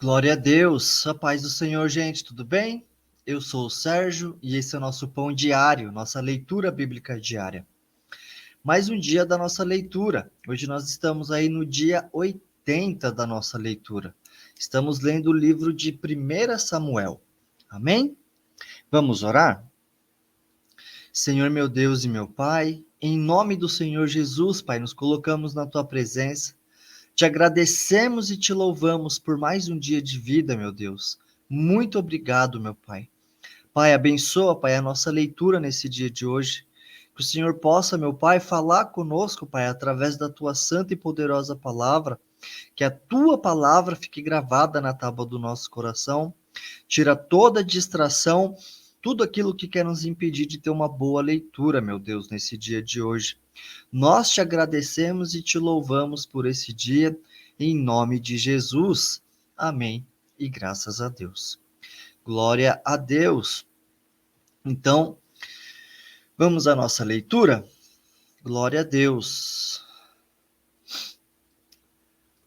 Glória a Deus, a paz do Senhor, gente, tudo bem? Eu sou o Sérgio e esse é o nosso pão diário, nossa leitura bíblica diária. Mais um dia da nossa leitura. Hoje nós estamos aí no dia 80 da nossa leitura. Estamos lendo o livro de 1 Samuel. Amém? Vamos orar? Senhor meu Deus e meu Pai, em nome do Senhor Jesus, Pai, nos colocamos na tua presença. Te agradecemos e te louvamos por mais um dia de vida, meu Deus. Muito obrigado, meu Pai. Pai, abençoa, Pai, a nossa leitura nesse dia de hoje. Que o Senhor possa, meu Pai, falar conosco, Pai, através da tua santa e poderosa palavra. Que a tua palavra fique gravada na tábua do nosso coração. Tira toda distração, tudo aquilo que quer nos impedir de ter uma boa leitura, meu Deus, nesse dia de hoje. Nós te agradecemos e te louvamos por esse dia, em nome de Jesus. Amém. E graças a Deus. Glória a Deus. Então, vamos à nossa leitura? Glória a Deus.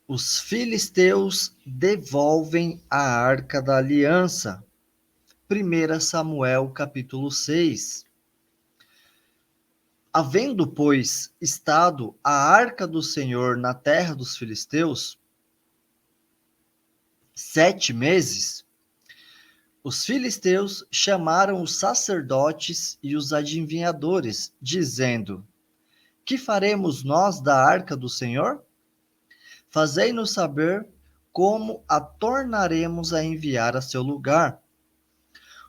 Os filisteus devolvem a arca da aliança. 1 Samuel, capítulo 6. Havendo, pois, estado a arca do Senhor na terra dos filisteus 7 meses, os filisteus chamaram os sacerdotes e os adivinhadores, dizendo: Que faremos nós da arca do Senhor? Fazei-nos saber como a tornaremos a enviar a seu lugar.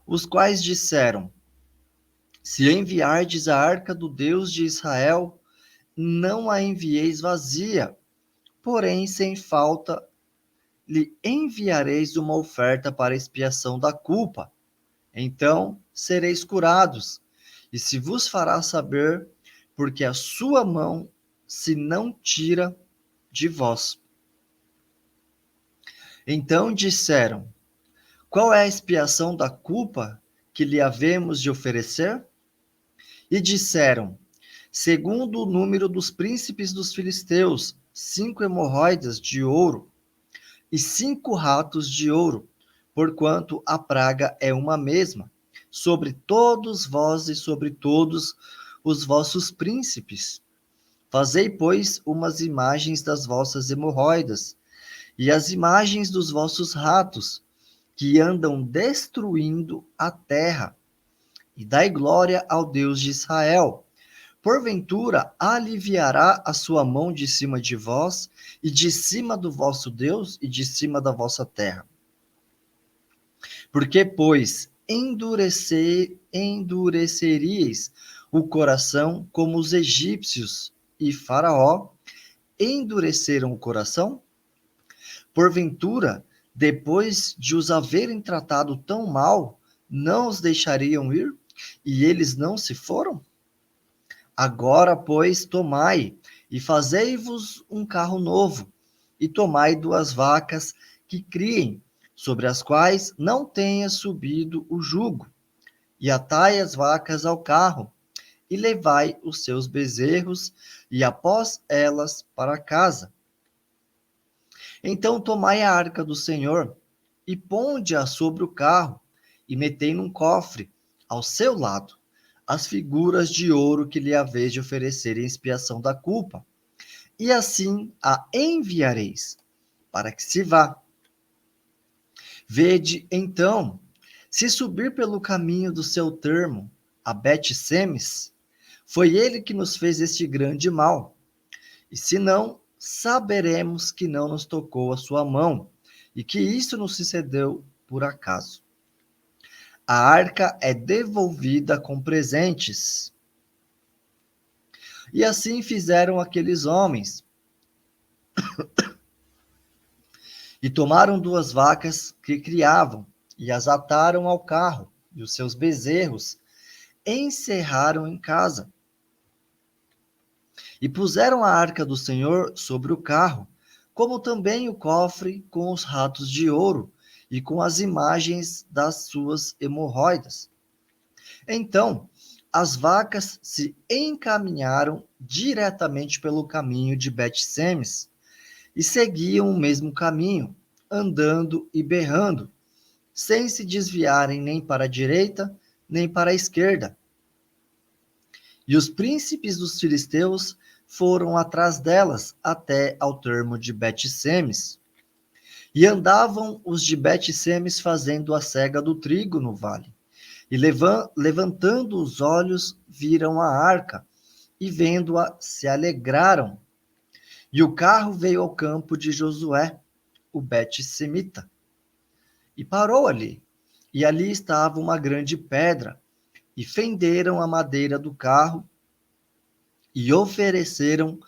Os quais disseram: Se enviardes a arca do Deus de Israel, não a envieis vazia, porém sem falta lhe enviareis uma oferta para expiação da culpa. Então sereis curados, e se vos fará saber, porque a sua mão se não tira de vós. Então disseram: Qual é a expiação da culpa que lhe havemos de oferecer? E disseram: Segundo o número dos príncipes dos filisteus, 5 hemorroidas de ouro e 5 ratos de ouro, porquanto a praga é uma mesma, sobre todos vós e sobre todos os vossos príncipes. Fazei, pois, umas imagens das vossas hemorroidas, e as imagens dos vossos ratos, que andam destruindo a terra, e dai glória ao Deus de Israel. Porventura aliviará a sua mão de cima de vós, e de cima do vosso Deus, e de cima da vossa terra. Porque, pois, endureceríeis o coração como os egípcios e Faraó endureceram o coração? Porventura, depois de os haverem tratado tão mal, não os deixariam ir, e eles não se foram? Agora, pois, tomai, e fazei-vos um carro novo, e tomai 2 vacas que criem, sobre as quais não tenha subido o jugo, e atai as vacas ao carro, e levai os seus bezerros, e após elas para casa. Então tomai a arca do Senhor, e ponde-a sobre o carro, e metei num cofre, ao seu lado, as figuras de ouro que lhe haveis de oferecer em expiação da culpa, e assim a enviareis, para que se vá. Vede, então, se subir pelo caminho do seu termo, a Bet-Semes, foi ele que nos fez este grande mal. E se não, saberemos que não nos tocou a sua mão, e que isso nos sucedeu por acaso. A arca é devolvida com presentes. E assim fizeram aqueles homens. E tomaram 2 vacas que criavam, e as ataram ao carro, e os seus bezerros encerraram em casa. E puseram a arca do Senhor sobre o carro, como também o cofre com os ratos de ouro, e com as imagens das suas hemorroidas. Então, as vacas se encaminharam diretamente pelo caminho de Bet-Semes, e seguiam o mesmo caminho, andando e berrando, sem se desviarem nem para a direita, nem para a esquerda. E os príncipes dos filisteus foram atrás delas até ao termo de Bet-Semes. E andavam os de Bet-Semes fazendo a cega do trigo no vale. E levantando os olhos, viram a arca, e vendo-a, se alegraram. E o carro veio ao campo de Josué, o Bet-Semita, e parou ali. E ali estava uma grande pedra, e fenderam a madeira do carro, e ofereceram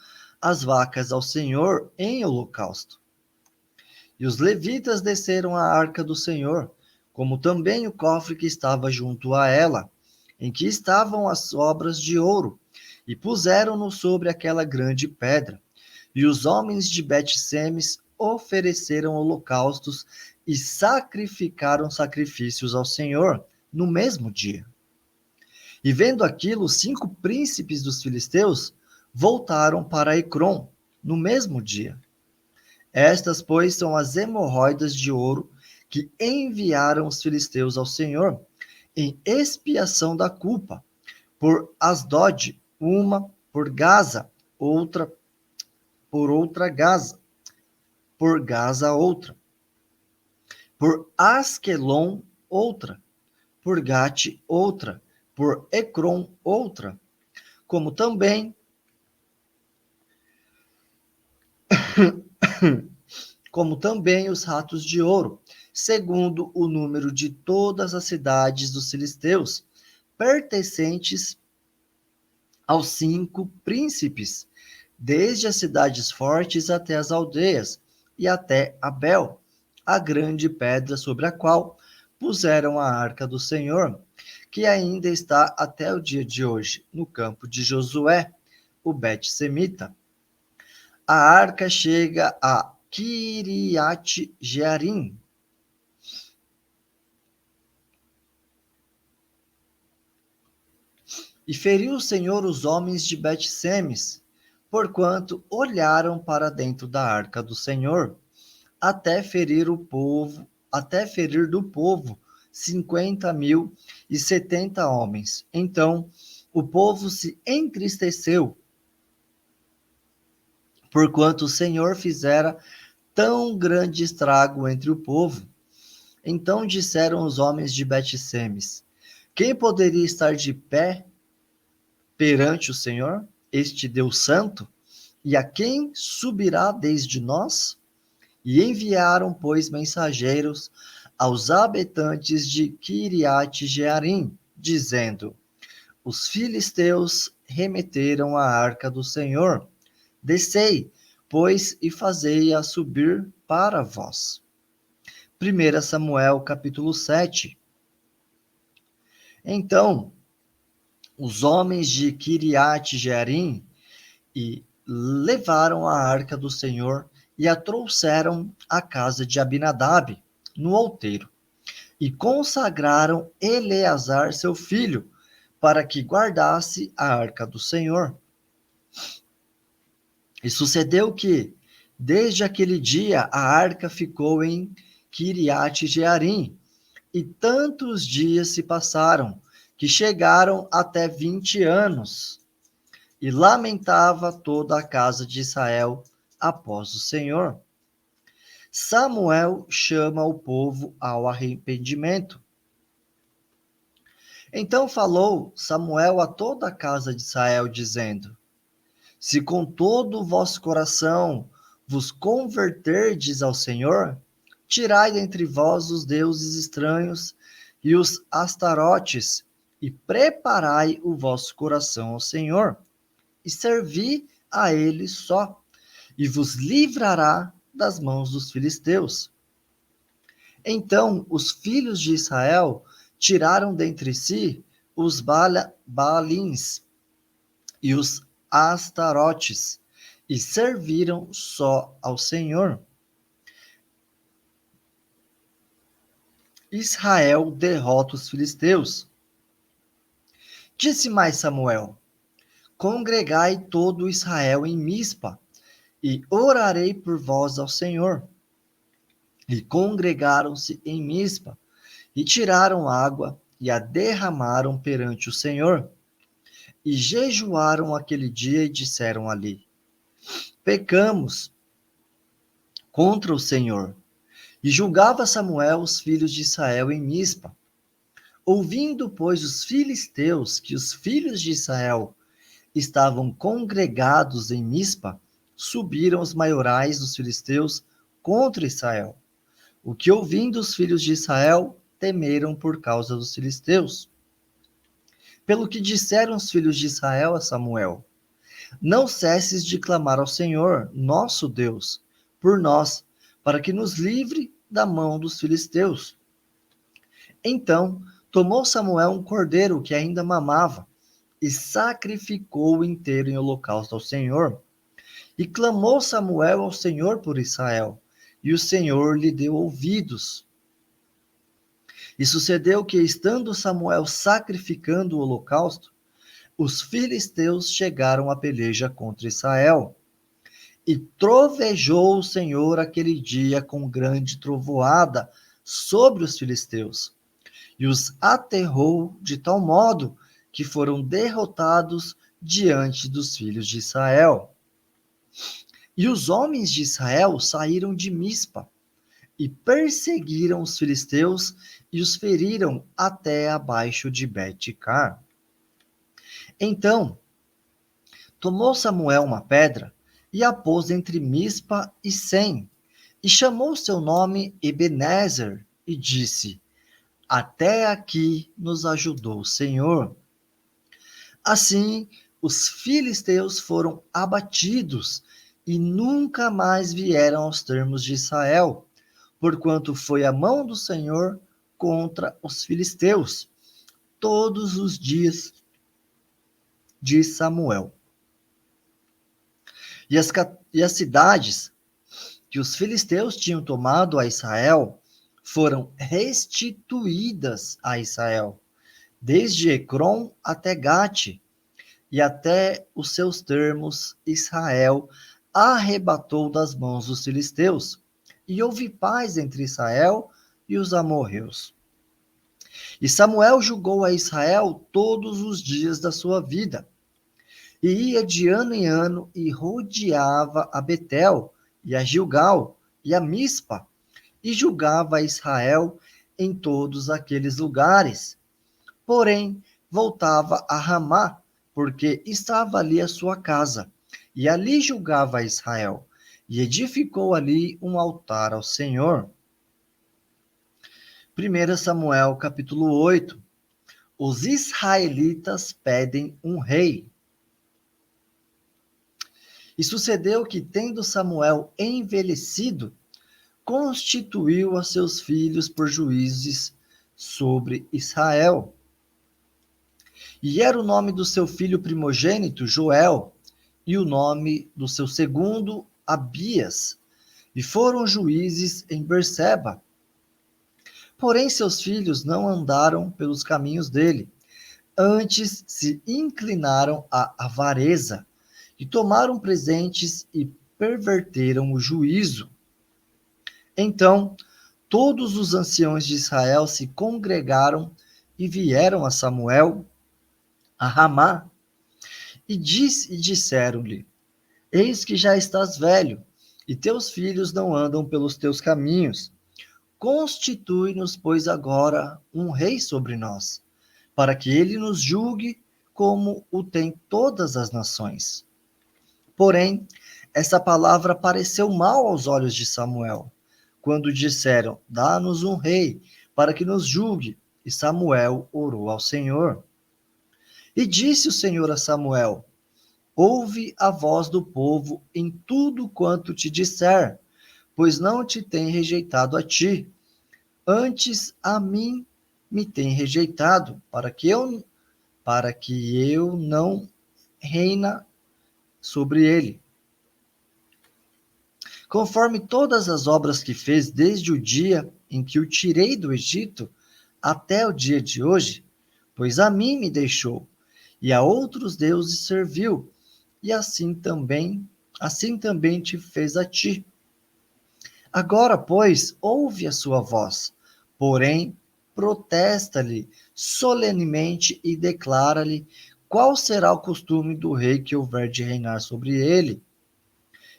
as vacas ao Senhor em holocausto. E os levitas desceram a arca do Senhor, como também o cofre que estava junto a ela, em que estavam as obras de ouro, e puseram-no sobre aquela grande pedra. E os homens de Bet-Semes ofereceram holocaustos e sacrificaram sacrifícios ao Senhor no mesmo dia. E vendo aquilo, os 5 príncipes dos filisteus voltaram para Ecrom no mesmo dia. Estas, pois, são as hemorroidas de ouro que enviaram os filisteus ao Senhor em expiação da culpa, por Asdod, uma por Gaza, outra por outra Gaza, por Gaza outra, por Asquelon outra, por Gate outra, por Ecrom outra, como também os ratos de ouro, segundo o número de todas as cidades dos filisteus, pertencentes aos 5 príncipes, desde as cidades fortes até as aldeias, e até Abel, a grande pedra sobre a qual puseram a arca do Senhor, que ainda está até o dia de hoje, no campo de Josué, o Bet-Semita. A arca chega a Kiriat Jearim. E feriu o Senhor os homens de Bet-Semes, porquanto olharam para dentro da arca do Senhor, até ferir do povo 50.070 homens. Então o povo se entristeceu, porquanto o Senhor fizera tão grande estrago entre o povo. Então disseram os homens de Bet-Semes: quem poderia estar de pé perante o Senhor, este Deus santo? E a quem subirá desde nós? E enviaram, pois, mensageiros aos habitantes de Kiriat Jearim, dizendo: os filisteus remeteram a arca do Senhor. Descei, pois, e fazei-a subir para vós. 1 Samuel, capítulo 7. Então, os homens de Kiriat Jearim e levaram a arca do Senhor e a trouxeram à casa de Abinadab, no outeiro, e consagraram Eleazar, seu filho, para que guardasse a arca do Senhor. E sucedeu que, desde aquele dia, a arca ficou em Kiriat Jearim, e tantos dias se passaram, que chegaram até 20 anos. E lamentava toda a casa de Israel após o Senhor. Samuel chama o povo ao arrependimento. Então falou Samuel a toda a casa de Israel, dizendo: se com todo o vosso coração vos converterdes ao Senhor, tirai dentre vós os deuses estranhos e os astarotes, e preparai o vosso coração ao Senhor, e servi a ele só, e vos livrará das mãos dos filisteus. Então os filhos de Israel tiraram dentre si os Baalins e os Astarotes, e serviram só ao Senhor. Israel derrota os filisteus. Disse mais Samuel: congregai todo Israel em Mispa, e orarei por vós ao Senhor. E congregaram-se em Mispa, e tiraram água, e a derramaram perante o Senhor. E jejuaram aquele dia e disseram ali: Pecamos contra o Senhor. E julgava Samuel os filhos de Israel em Mispa. Ouvindo, pois, os filisteus que os filhos de Israel estavam congregados em Mispa, subiram os maiorais dos filisteus contra Israel. O que ouvindo os filhos de Israel, temeram por causa dos filisteus. Pelo que disseram os filhos de Israel a Samuel: Não cesses de clamar ao Senhor, nosso Deus, por nós, para que nos livre da mão dos filisteus. Então tomou Samuel um cordeiro que ainda mamava, e sacrificou-o inteiro em holocausto ao Senhor. E clamou Samuel ao Senhor por Israel, e o Senhor lhe deu ouvidos. E sucedeu que, estando Samuel sacrificando o holocausto, os filisteus chegaram à peleja contra Israel. E trovejou o Senhor aquele dia com grande trovoada sobre os filisteus, e os aterrou de tal modo que foram derrotados diante dos filhos de Israel. E os homens de Israel saíram de Mispa e perseguiram os filisteus e os feriram até abaixo de Bet-car. Então tomou Samuel uma pedra e a pôs entre Mispa e Sem, e chamou seu nome Ebenezer, e disse: Até aqui nos ajudou o Senhor. Assim, os filisteus foram abatidos e nunca mais vieram aos termos de Israel, porquanto foi a mão do Senhor contra os filisteus todos os dias de Samuel. E as cidades que os filisteus tinham tomado a Israel foram restituídas a Israel, desde Ecrom até Gate, e até os seus termos Israel arrebatou das mãos dos filisteus, e houve paz entre Israel e os amorreus. E Samuel julgou a Israel todos os dias da sua vida, e ia de ano em ano e rodeava a Betel, e a Gilgal, e a Mispa, e julgava a Israel em todos aqueles lugares. Porém, voltava a Ramá, porque estava ali a sua casa, e ali julgava a Israel, e edificou ali um altar ao Senhor. 1 Samuel capítulo 8. Os israelitas pedem um rei. E sucedeu que, tendo Samuel envelhecido, constituiu a seus filhos por juízes sobre Israel. E era o nome do seu filho primogênito Joel, e o nome do seu segundo Abias, e foram juízes em Berseba. Porém seus filhos não andaram pelos caminhos dele, antes se inclinaram à avareza, e tomaram presentes e perverteram o juízo. Então todos os anciãos de Israel se congregaram e vieram a Samuel a Ramá, e disseram-lhe: Eis que já estás velho, e teus filhos não andam pelos teus caminhos. Constitui-nos, pois, agora um rei sobre nós, para que ele nos julgue como o tem todas as nações. Porém, essa palavra pareceu mal aos olhos de Samuel, quando disseram: Dá-nos um rei, para que nos julgue. E Samuel orou ao Senhor. E disse o Senhor a Samuel: Ouve a voz do povo em tudo quanto te disser, pois não te tem rejeitado a ti, antes a mim me tem rejeitado, para que eu não reina sobre ele. Conforme todas as obras que fez desde o dia em que o tirei do Egito até o dia de hoje, pois a mim me deixou, e a outros deuses serviu, e assim também te fez a ti. Agora, pois, ouve a sua voz, porém, protesta-lhe solenemente e declara-lhe qual será o costume do rei que houver de reinar sobre ele.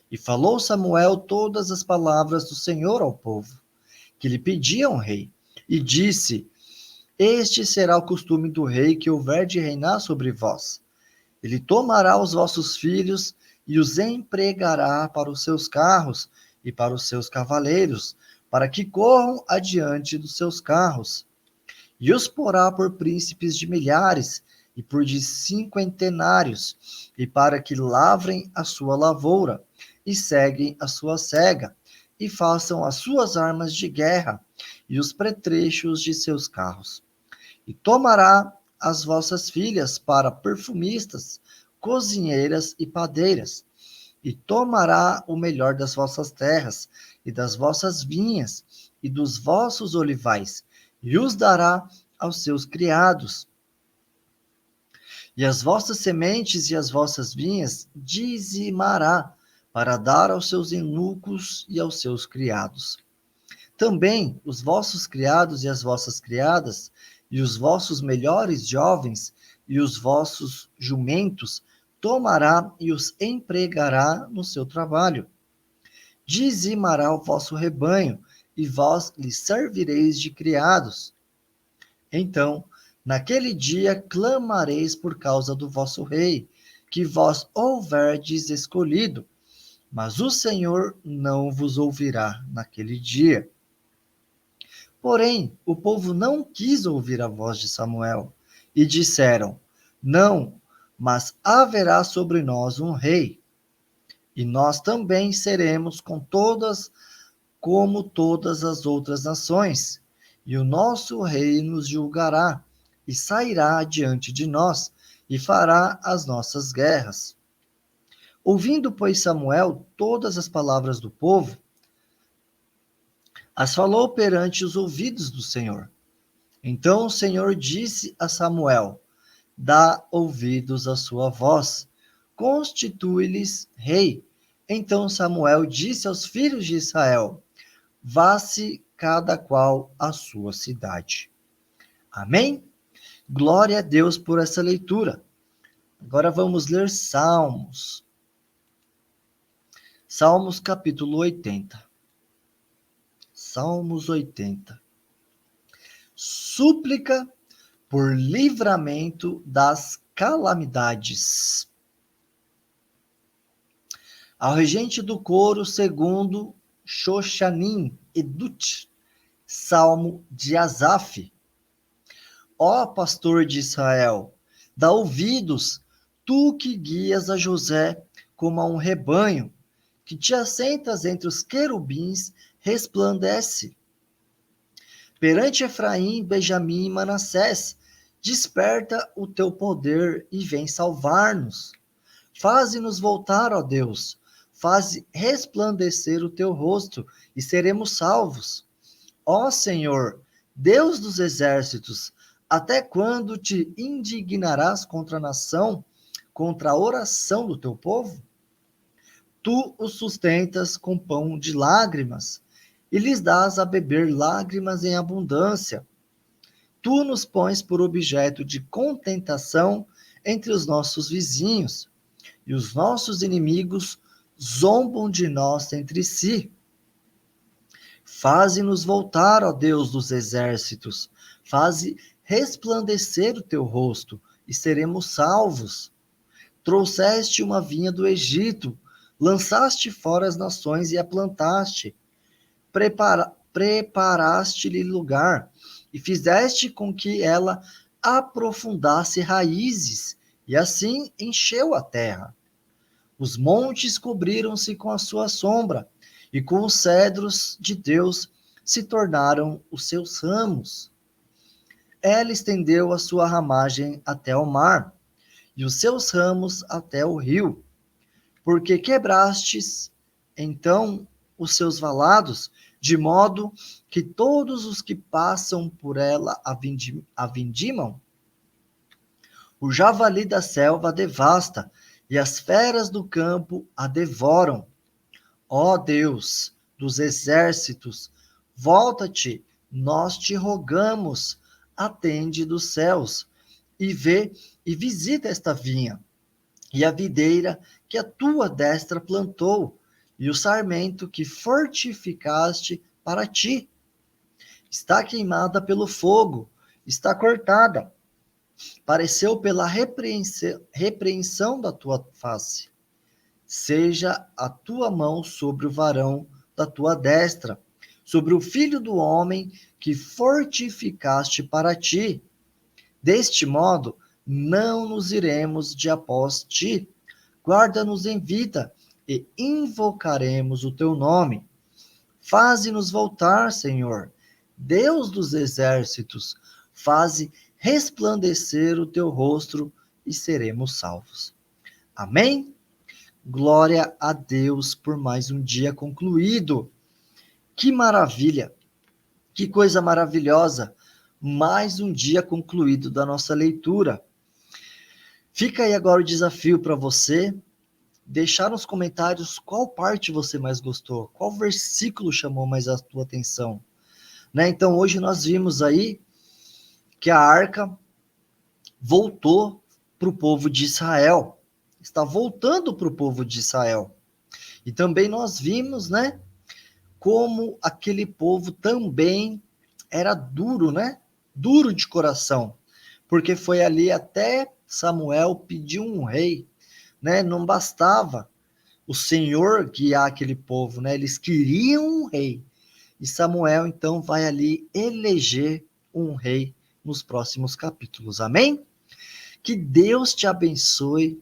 E falou Samuel todas as palavras do Senhor ao povo, que lhe pediam rei, e disse: Este será o costume do rei que houver de reinar sobre vós. Ele tomará os vossos filhos e os empregará para os seus carros e para os seus cavaleiros, para que corram adiante dos seus carros. E os porá por príncipes de milhares e por de cinquentenários, e para que lavrem a sua lavoura, e seguem a sua cega, e façam as suas armas de guerra, e os pretrechos de seus carros. E tomará as vossas filhas para perfumistas, cozinheiras e padeiras, e tomará o melhor das vossas terras, e das vossas vinhas, e dos vossos olivais, e os dará aos seus criados. E as vossas sementes e as vossas vinhas dizimará, para dar aos seus eunucos e aos seus criados. Também os vossos criados e as vossas criadas, e os vossos melhores jovens, e os vossos jumentos, tomará e os empregará no seu trabalho. Dizimará o vosso rebanho, e vós lhe servireis de criados. Então, naquele dia clamareis por causa do vosso rei, que vós houverdes escolhido, mas o Senhor não vos ouvirá naquele dia. Porém, o povo não quis ouvir a voz de Samuel, e disseram: Não, mas haverá sobre nós um rei, e nós também seremos como todas as outras nações, e o nosso rei nos julgará, e sairá diante de nós, e fará as nossas guerras. Ouvindo, pois, Samuel todas as palavras do povo, as falou perante os ouvidos do Senhor. Então o Senhor disse a Samuel: Dá ouvidos à sua voz, constitui-lhes rei. Então Samuel disse aos filhos de Israel: Vá-se cada qual à sua cidade. Amém? Glória a Deus por essa leitura. Agora vamos ler Salmos. Salmos capítulo 80. Salmos 80. Súplica por livramento das calamidades. Ao regente do coro, segundo Shoshanim Edut, Salmo de Asaf. Ó pastor de Israel, dá ouvidos, tu que guias a José como a um rebanho, que te assentas entre os querubins, resplandece. Perante Efraim, Benjamim e Manassés, desperta o teu poder e vem salvar-nos. Faze-nos voltar, ó Deus, faze resplandecer o teu rosto e seremos salvos. Ó Senhor, Deus dos exércitos, até quando te indignarás contra a nação, contra a oração do teu povo? Tu os sustentas com pão de lágrimas, e lhes dás a beber lágrimas em abundância. Tu nos pões por objeto de contentação entre os nossos vizinhos, e os nossos inimigos zombam de nós entre si. Faze-nos voltar, ó Deus dos exércitos, faze resplandecer o teu rosto, e seremos salvos. Trouxeste uma vinha do Egito, lançaste fora as nações e a plantaste. Preparaste-lhe lugar, e fizeste com que ela aprofundasse raízes, e assim encheu a terra. Os montes cobriram-se com a sua sombra, e com os cedros de Deus se tornaram os seus ramos. Ela estendeu a sua ramagem até o mar, e os seus ramos até o rio. Porque quebrastes, então, os seus valados, de modo que todos os que passam por ela a vindimam. O javali da selva a devasta, e as feras do campo a devoram. Ó Deus, dos exércitos, volta-te, nós te rogamos, atende dos céus, e vê e visita esta vinha, e a videira que a tua destra plantou, e o sarmento que fortificaste para ti. Está queimada pelo fogo, está cortada, pareceu pela repreensão da tua face. Seja a tua mão sobre o varão da tua destra, sobre o filho do homem que fortificaste para ti. Deste modo, não nos iremos de após ti. Guarda-nos em vida e invocaremos o teu nome. Faze-nos voltar, Senhor, Deus dos exércitos, faze resplandecer o teu rosto e seremos salvos. Amém? Glória a Deus por mais um dia concluído. Que maravilha! Que coisa maravilhosa! Mais um dia concluído da nossa leitura. Fica aí agora o desafio para você deixar nos comentários qual parte você mais gostou, qual versículo chamou mais a tua atenção. Né? Então, hoje nós vimos aí que a arca voltou para o povo de Israel. Está voltando para o povo de Israel. E também nós vimos, né, como aquele povo também era duro, né? Duro de coração. Porque foi ali até Samuel pedir um rei, né? Não bastava o Senhor guiar aquele povo, né? Eles queriam um rei. E Samuel, então, vai ali eleger um rei nos próximos capítulos. Amém? Que Deus te abençoe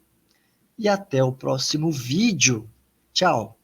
e até o próximo vídeo. Tchau!